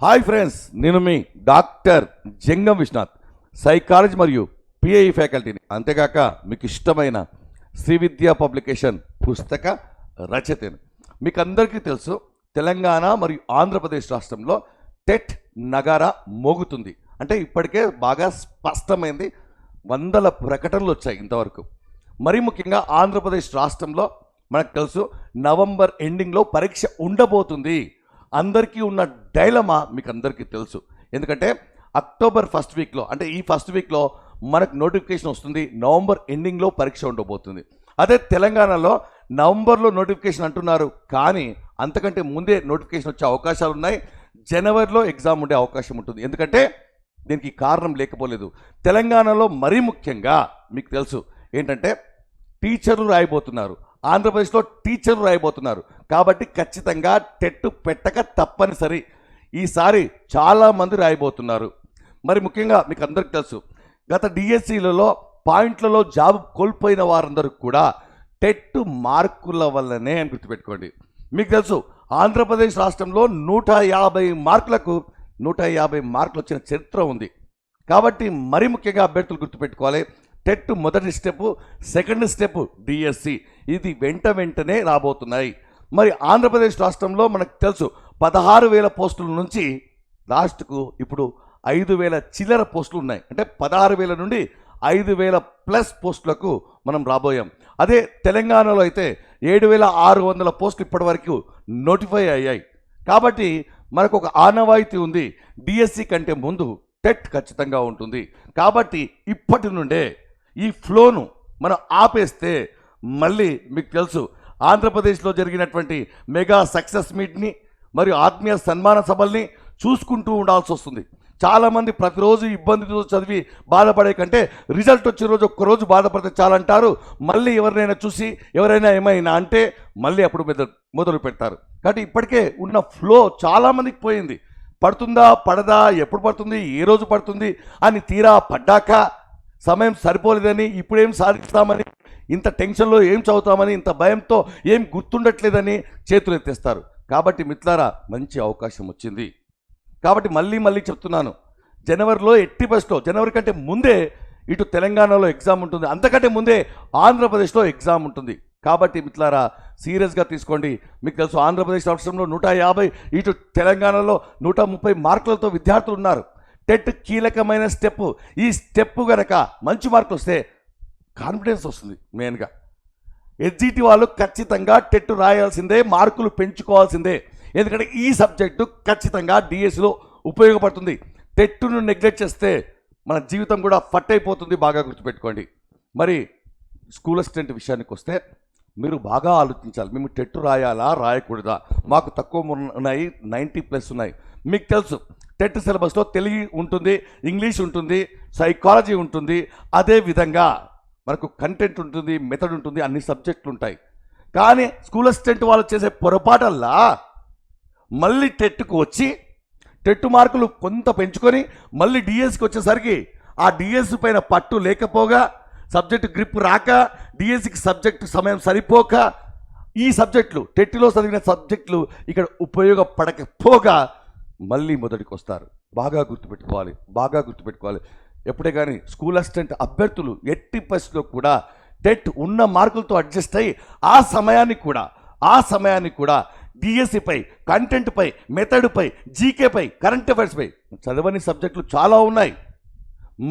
Hi friends, నేను మీ doctor Jangam Vishwanath, psychology మరియు pi ఫ్యాకల్టీని. అంతేకాక మీకు ఇష్టమైన శ్రీ విద్యా పబ్లికేషన్ పుస్తక రచయితను. మీకు అందరికీ తెలుసు, తెలంగాణ మరియు ఆంధ్రప్రదేశ్ రాష్ట్రంలో టెట్ నగారా మోగుతుంది. అంటే ఇప్పటికే బాగా స్పష్టమైంది, వందల ప్రకటనలు వచ్చాయి ఇంతవరకు. మరీ ముఖ్యంగా ఆంధ్రప్రదేశ్ రాష్ట్రంలో మనకు తెలుసు నవంబర్ ఎండింగ్లో పరీక్ష ఉండబోతుంది. అందరికీ ఉన్న డైలమా మీకు అందరికీ తెలుసు. ఎందుకంటే అక్టోబర్ ఫస్ట్ వీక్లో, అంటే ఈ ఫస్ట్ వీక్లో మనకు నోటిఫికేషన్ వస్తుంది. నవంబర్ ఎండింగ్లో పరీక్ష ఉండబోతుంది. అదే తెలంగాణలో నవంబర్లో నోటిఫికేషన్ అంటున్నారు, కానీ అంతకంటే ముందే నోటిఫికేషన్ వచ్చే అవకాశాలు ఉన్నాయి. జనవరిలో ఎగ్జామ్ ఉండే అవకాశం ఉంటుంది. ఎందుకంటే దీనికి కారణం లేకపోలేదు. తెలంగాణలో మరీ ముఖ్యంగా మీకు తెలుసు ఏంటంటే టీచర్లు రాయబోతున్నారు. ఆంధ్రప్రదేశ్లో టీచర్లు రాయబోతున్నారు. కాబట్టి ఖచ్చితంగా టెట్ పెట్టక తప్పనిసరి. ఈసారి చాలామంది రాయబోతున్నారు. మరి ముఖ్యంగా మీకు అందరికీ తెలుసు, గత డిఎస్సీలలో పాయింట్లలో జాబ్ కోల్పోయిన వారందరూ కూడా టెట్ మార్కుల వల్లనే అని గుర్తుపెట్టుకోండి. మీకు తెలుసు ఆంధ్రప్రదేశ్ రాష్ట్రంలో 150 మార్కులకు 150 మార్కులు వచ్చిన చరిత్ర ఉంది. కాబట్టి మరి ముఖ్యంగా అభ్యర్థులు గుర్తుపెట్టుకోవాలి, టెట్ మొదటి స్టెప్, సెకండ్ స్టెప్ డిఎస్సి, ఇది వెంటనే రాబోతున్నాయి. మరి ఆంధ్రప్రదేశ్ రాష్ట్రంలో మనకు తెలుసు 16,000 పోస్టుల నుంచి లాస్ట్కు ఇప్పుడు 5,000 చిల్లర పోస్టులు ఉన్నాయి. అంటే 16,000 నుండి 5,000 ప్లస్ పోస్టులకు మనం రాబోయాం. అదే తెలంగాణలో అయితే 7,600 పోస్టులు ఇప్పటి వరకు నోటిఫై అయ్యాయి. కాబట్టి మనకు ఒక ఆనవాయితీ ఉంది, డిఎస్సి కంటే ముందు టెట్ ఖచ్చితంగా ఉంటుంది. కాబట్టి ఇప్పటి నుండే ఈ ఫ్లోను మనం ఆపేస్తే మళ్ళీ మీకు తెలుసు ఆంధ్రప్రదేశ్లో జరిగినటువంటి మెగా సక్సెస్ మీట్ని మరియు ఆత్మీయ సన్మాన సభల్ని చూసుకుంటూ ఉండాల్సి వస్తుంది. చాలామంది ప్రతిరోజు ఇబ్బందితో చదివి బాధపడే కంటే రిజల్ట్ వచ్చిన రోజు ఒక్కరోజు బాధపడితే చాలంటారు. మళ్ళీ ఎవరినైనా చూసి ఎవరైనా ఏమైనా అంటే మళ్ళీ అప్పుడు మొదలు పెడతారు. కాబట్టి ఇప్పటికే ఉన్న ఫ్లో చాలామందికి పోయింది. పడుతుందా పడదా, ఎప్పుడు పడుతుంది, ఏ రోజు పడుతుంది అని తీరా పడ్డాక సమయం సరిపోలేదని, ఇప్పుడేం సాధిస్తామని, ఇంత టెన్షన్లో ఏం చదువుతామని, ఇంత భయంతో ఏం గుర్తుండట్లేదని చేతులు ఎత్తేస్తారు. కాబట్టి మిత్రులారా, మంచి అవకాశం వచ్చింది. కాబట్టి మళ్ళీ చెప్తున్నాను, జనవరిలో 80%, జనవరి కంటే ముందే ఇటు తెలంగాణలో ఎగ్జామ్ ఉంటుంది, అంతకంటే ముందే ఆంధ్రప్రదేశ్లో ఎగ్జామ్ ఉంటుంది. కాబట్టి మిత్రులారా సీరియస్గా తీసుకోండి. మీకు తెలుసు ఆంధ్రప్రదేశ్ రాష్ట్రంలో 150, ఇటు తెలంగాణలో 130 మార్కులతో విద్యార్థులు ఉన్నారు. టెట్ కీలకమైన స్టెప్. ఈ స్టెప్ కనుక మంచి మార్కులు వస్తే కాన్ఫిడెన్స్ వస్తుంది. మెయిన్గా ఎస్జిటి వాళ్ళు ఖచ్చితంగా టెట్ రాయాల్సిందే, మార్కులు పెంచుకోవాల్సిందే. ఎందుకంటే ఈ సబ్జెక్టు ఖచ్చితంగా డిఎస్సిలో ఉపయోగపడుతుంది. టెట్ను నెగ్లెక్ట్ చేస్తే మన జీవితం కూడా ఫట్ అయిపోతుంది. బాగా గుర్తుపెట్టుకోండి. మరి స్కూల్ అసిస్టెంట్ విషయానికి వస్తే మీరు బాగా ఆలోచించాలి. మేము టెట్ రాయాలా రాయకూడదా? మాకు తక్కువ ఉన్నాయి, 90+ ఉన్నాయి. మీకు తెలుసు టెట్ సిలబస్లో తెలుగు ఉంటుంది, ఇంగ్లీష్ ఉంటుంది, సైకాలజీ ఉంటుంది, అదేవిధంగా మనకు కంటెంట్ ఉంటుంది, మెథడ్ ఉంటుంది, అన్ని సబ్జెక్టులు ఉంటాయి. కానీ స్కూల్ అసిస్టెంట్ వాళ్ళు చేసే పొరపాటల్లా మళ్ళీ టెట్కు వచ్చి టెట్ మార్కులు కొంత పెంచుకొని మళ్ళీ డిఎస్సికి వచ్చేసరికి ఆ డిఎస్సి పైన పట్టు లేకపోగా, సబ్జెక్టు గ్రిప్ రాక, డిఎస్సికి సబ్జెక్టు సమయం సరిపోక, ఈ సబ్జెక్టులు టెట్లో చదివిన సబ్జెక్టులు ఇక్కడ ఉపయోగపడకపోగా మళ్ళీ మొదటికి వస్తారు. బాగా గుర్తుపెట్టుకోవాలి. ఎప్పుడే కానీ స్కూల్ అసిస్టెంట్ అభ్యర్థులు 80% కూడా టెట్ ఉన్న మార్కులతో అడ్జస్ట్ అయ్యి ఆ సమయాన్ని కూడా డిఎస్సిపై, కంటెంట్పై, మెథడ్పై, జీకేపై, కరెంట్ అఫైర్స్పై చదవని సబ్జెక్టులు చాలా ఉన్నాయి.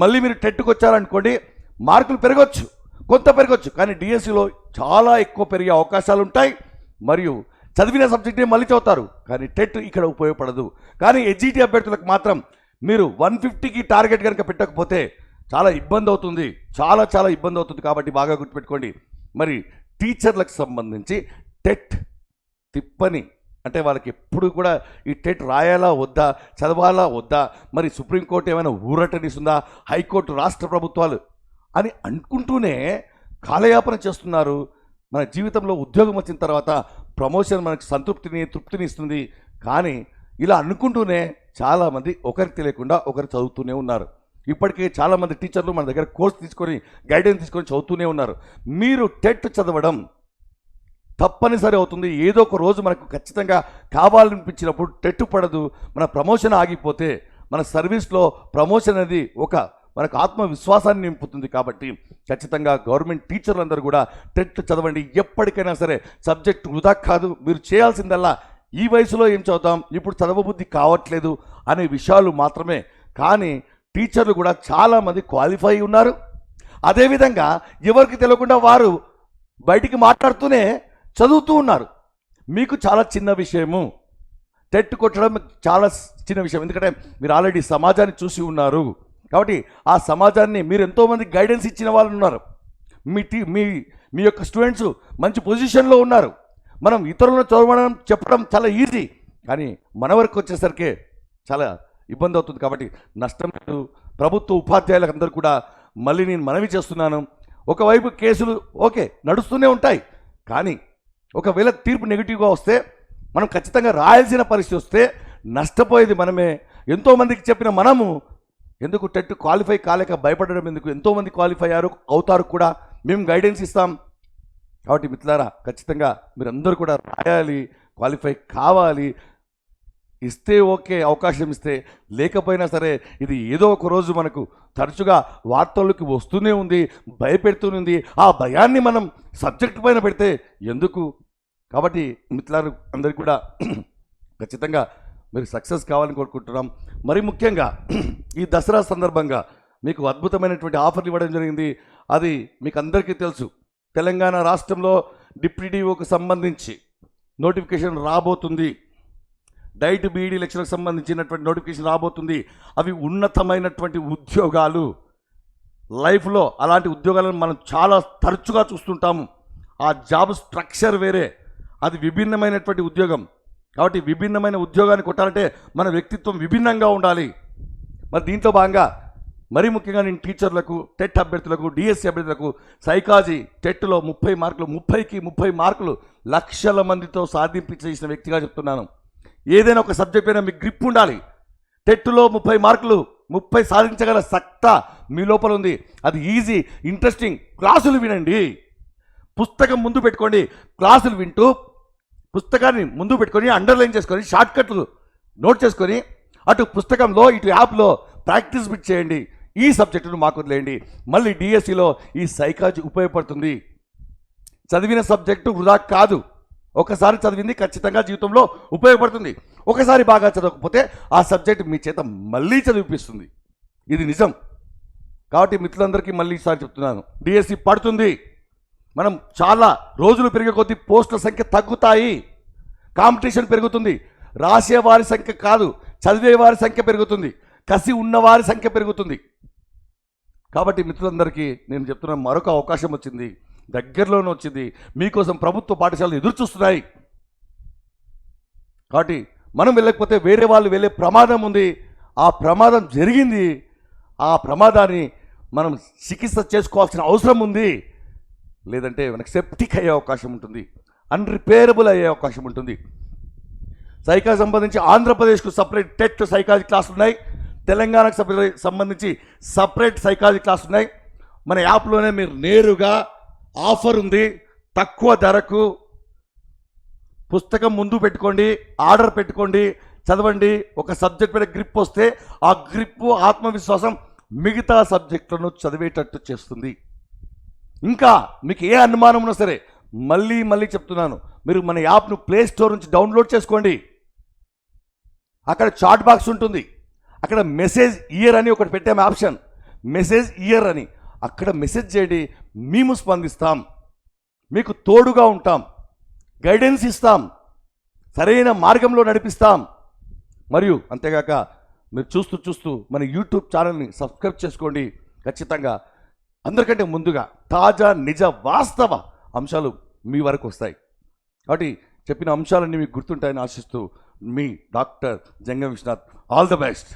మళ్ళీ మీరు టెట్కి వచ్చారనుకోండి, మార్కులు కొంత పెరగచ్చు, కానీ డిఎస్సిలో చాలా ఎక్కువ పెరిగే అవకాశాలు ఉంటాయి. మరియు చదివిన సబ్జెక్టే మళ్ళీ చదువుతారు, కానీ టెట్ ఇక్కడ ఉపయోగపడదు. కానీ ఎస్జిటి అభ్యర్థులకు మాత్రం మీరు 150కి టార్గెట్ కనుక పెట్టకపోతే చాలా ఇబ్బంది అవుతుంది, చాలా ఇబ్బంది అవుతుంది. కాబట్టి బాగా గుర్తుపెట్టుకోండి. మరి టీచర్లకు సంబంధించి టెట్ తిప్పని, అంటే వాళ్ళకి ఎప్పుడు కూడా ఈ టెట్ రాయాలా వద్దా, చదవాలా వద్దా, మరి సుప్రీంకోర్టు ఏమైనా ఊరటనిస్తుందా, హైకోర్టు, రాష్ట్ర ప్రభుత్వాలు అని అనుకుంటూనే కాలయాపన చేస్తున్నారు. మన జీవితంలో ఉద్యోగం వచ్చిన తర్వాత ప్రమోషన్ మనకు తృప్తిని ఇస్తుంది. కానీ ఇలా అనుకుంటూనే చాలామంది ఒకరికి తెలియకుండా ఒకరు చదువుతూనే ఉన్నారు. ఇప్పటికే చాలామంది టీచర్లు మన దగ్గర కోర్స్ తీసుకొని, గైడెన్స్ తీసుకొని చదువుతూనే ఉన్నారు. మీరు టెట్ చదవడం తప్పనిసరి అవుతుంది. ఏదో ఒక రోజు మనకు ఖచ్చితంగా కావాలనిపించినప్పుడు టెట్టు పడదు, మన ప్రమోషన్ ఆగిపోతే మన సర్వీస్లో ప్రమోషన్ అనేది మనకు ఆత్మవిశ్వాసాన్ని నింపుతుంది. కాబట్టి ఖచ్చితంగా గవర్నమెంట్ టీచర్లందరూ కూడా టెట్ చదవండి. ఎప్పటికైనా సరే సబ్జెక్ట్ వృధా కాదు. మీరు చేయాల్సిందల్లా ఈ వయసులో ఏం చదువుతాం, ఇప్పుడు చదవబుద్ధి కావట్లేదు అనే విషయాలు మాత్రమే. కానీ టీచర్లు కూడా చాలామంది క్వాలిఫై ఉన్నారు. అదేవిధంగా ఎవరికి తెలియకుండా వారు బయటికి మాట్లాడుతూనే చదువుతూ ఉన్నారు. మీకు చాలా చిన్న విషయము, టెట్ కొట్టడం చాలా చిన్న విషయం. ఎందుకంటే మీరు ఆల్రెడీ సమాజాన్ని చూసి ఉన్నారు. కాబట్టి ఆ సమాజాన్ని మీరు ఎంతోమంది గైడెన్స్ ఇచ్చిన వాళ్ళు ఉన్నారు. మీ యొక్క స్టూడెంట్స్ మంచి పొజిషన్లో ఉన్నారు. మనం ఇతరులను చదవడం చెప్పడం చాలా ఈజీ, కానీ మన వరకు వచ్చేసరికి చాలా ఇబ్బంది అవుతుంది. కాబట్టి నష్టం లేదు. ప్రభుత్వ ఉపాధ్యాయులకు అందరూ కూడా మళ్ళీ నేను మనవి చేస్తున్నాను, ఒకవైపు కేసులు ఓకే నడుస్తూనే ఉంటాయి, కానీ ఒకవేళ తీర్పు నెగిటివ్గా వస్తే మనం ఖచ్చితంగా రాయాల్సిన పరిస్థితి వస్తే నష్టపోయేది మనమే. ఎంతోమందికి చెప్పిన మనము ఎందుకు టెట్ క్వాలిఫై కాలేక భయపడడం ఎందుకు? ఎంతోమంది క్వాలిఫై అవుతారు కూడా, మేము గైడెన్స్ ఇస్తాం. కాబట్టి మిత్రులారా, ఖచ్చితంగా మీరందరూ కూడా రాయాలి, క్వాలిఫై కావాలి. ఇస్తే ఓకే, అవకాశం ఇస్తే, లేకపోయినా సరే ఇది ఏదో ఒక రోజు మనకు తరచుగా వార్తల్లోకి వస్తూనే ఉంది, భయపెడుతూనే. ఆ భయాన్ని మనం సబ్జెక్ట్ పైన పెడితే ఎందుకు? కాబట్టి మిత్రులారు అందరికీ కూడా ఖచ్చితంగా మీరు సక్సెస్ కావాలని కోరుకుంటున్నాం. మరి ముఖ్యంగా ఈ దసరా సందర్భంగా మీకు అద్భుతమైనటువంటి ఆఫర్లు ఇవ్వడం జరిగింది. అది మీకు అందరికీ తెలుసు. తెలంగాణ రాష్ట్రంలో డిప్యూటీఓకి సంబంధించి నోటిఫికేషన్ రాబోతుంది. డైట్ బీఈడీ లెక్చర్లకు సంబంధించినటువంటి నోటిఫికేషన్ రాబోతుంది. అవి ఉన్నతమైనటువంటి ఉద్యోగాలు. లైఫ్లో అలాంటి ఉద్యోగాలను మనం చాలా తరచుగా చూస్తుంటాము. ఆ జాబ్ స్ట్రక్చర్ వేరే, అది విభిన్నమైనటువంటి ఉద్యోగం. కాబట్టి విభిన్నమైన ఉద్యోగాన్ని కొట్టాలంటే మన వ్యక్తిత్వం విభిన్నంగా ఉండాలి. మరి దీంట్లో భాగంగా మరీ ముఖ్యంగా నేను టీచర్లకు, టెట్ అభ్యర్థులకు, డిఎస్సి అభ్యర్థులకు సైకాలజీ టెట్లో 30 మార్కులు, 30కి 30 మార్కులు లక్షల మందితో సాధింపు చేసిన వ్యక్తిగా చెప్తున్నాను. ఏదైనా ఒక సబ్జెక్ట్ పైన మీకు గ్రిప్ ఉండాలి. టెట్లో 30 మార్కులు 30 సాధించగల సత్తా మీ లోపల ఉంది. అది ఈజీ, ఇంట్రెస్టింగ్. క్లాసులు వినండి, పుస్తకం ముందు పెట్టుకోండి, క్లాసులు వింటూ పుస్తకాన్ని ముందు పెట్టుకొని అండర్లైన్ చేసుకొని షార్ట్కట్లు నోట్ చేసుకొని అటు పుస్తకంలో ఇటు యాప్లో ప్రాక్టీస్ బిట్ చేయండి. ఈ సబ్జెక్టును మాకు వదిలేయండి. మళ్ళీ డిఎస్సిలో ఈ సైకాలజీ ఉపయోగపడుతుంది. చదివిన సబ్జెక్టు వృధా కాదు. ఒకసారి చదివింది ఖచ్చితంగా జీవితంలో ఉపయోగపడుతుంది. ఒకసారి బాగా చదవకపోతే ఆ సబ్జెక్ట్ మీ చేత మళ్ళీ చదివిపిస్తుంది. ఇది నిజం. కాబట్టి మిత్రులందరికీ మళ్ళీ ఈసారి చెప్తున్నాను, డిఎస్సి పడుతుంది. మనం చాలా రోజులు పెరిగే కొద్దీ పోస్టుల సంఖ్య తగ్గుతాయి, కాంపిటీషన్ పెరుగుతుంది. రాసేవారి సంఖ్య కాదు, చదివేవారి సంఖ్య పెరుగుతుంది, కసి ఉన్నవారి సంఖ్య పెరుగుతుంది. కాబట్టి మిత్రులందరికీ నేను చెప్తున్నాను, మరొక అవకాశం వచ్చింది, దగ్గరలోనే వచ్చింది. మీకోసం ప్రభుత్వ పాఠశాలలు ఎదురు చూస్తున్నాయి. కాబట్టి మనం వెళ్ళకపోతే వేరే వాళ్ళు వెళ్ళే ప్రమాదం ఉంది. ఆ ప్రమాదం జరిగింది. ఆ ప్రమాదాన్ని మనం చికిత్స చేసుకోవాల్సిన అవసరం ఉంది. లేదంటే మనకు సెప్టిక్ అయ్యే అవకాశం ఉంటుంది, అన్రిపేరబుల్ అయ్యే అవకాశం ఉంటుంది. సైకాలజీ సంబంధించి ఆంధ్రప్రదేశ్కు సపరేట్ టెట్ సైకాలజీ క్లాసులు ఉన్నాయి. తెలంగాణకు సంబంధించి సపరేట్ సైకాలజీ క్లాసులు ఉన్నాయి. మన యాప్లోనే మీరు నేరుగా ఆఫర్ ఉంది, తక్కువ ధరకు పుస్తకం ముందు పెట్టుకోండి, ఆర్డర్ పెట్టుకోండి, చదవండి. ఒక సబ్జెక్ట్ మీద గ్రిప్ వస్తే ఆ గ్రిప్, ఆత్మవిశ్వాసం మిగతా సబ్జెక్టులను చదివేటట్టు చేస్తుంది. ఇంకా మీకు ఏ అనుమానం ఉన్నా సరే మళ్ళీ చెప్తున్నాను, మీరు మన యాప్ను ప్లే స్టోర్ నుంచి డౌన్లోడ్ చేసుకోండి. అక్కడ చాట్ బాక్స్ ఉంటుంది, అక్కడ మెసేజ్ ఇయర్ అని ఒకటి పెట్టాము ఆప్షన్, మెసేజ్ ఇయర్ అని. అక్కడ మెసేజ్ చేయండి, మేము స్పందిస్తాం, మీకు తోడుగా ఉంటాం, గైడెన్స్ ఇస్తాం, సరైన మార్గంలో నడిపిస్తాం. మరియు అంతేగాక మీరు చూస్తూ మన యూట్యూబ్ ఛానల్ని సబ్స్క్రైబ్ చేసుకోండి. ఖచ్చితంగా అందరికంటే ముందుగా తాజా నిజ వాస్తవ అంశాలు మీ వరకు వస్తాయి. కాబట్టి చెప్పిన అంశాలన్నీ మీకు గుర్తుంటాయని ఆశిస్తూ మీ doctor Jangam Vishwanath. All the best.